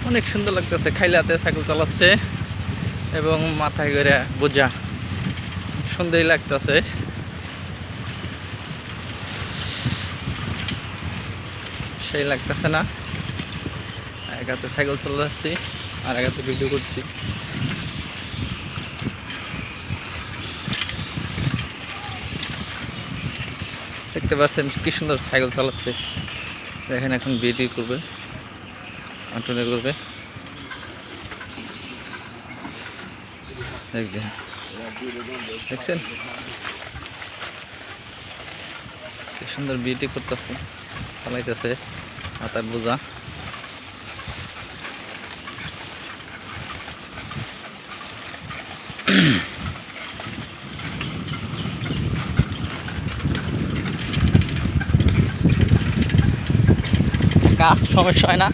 অনেক সুন্দর লাগতেছে, খাইলাতে সাইকেল চালাচ্ছে এবং মাথায় করে বোঝা সুন্দরই লাগতেছে। সেই লাগতেছে না? এক হাতে সাইকেল চালাচ্ছি আর এক হাতে ভিডিও করছি। দেখতে পাচ্ছেন কি সুন্দর সাইকেল চালাচ্ছে। দেখেন এখন ভিডিও করবে, আটনে করবে। দেখছেন কি সুন্দর বিউটি করতেছে, চালাইতেছে মাথার বোঝা। সমস্যা হয় না?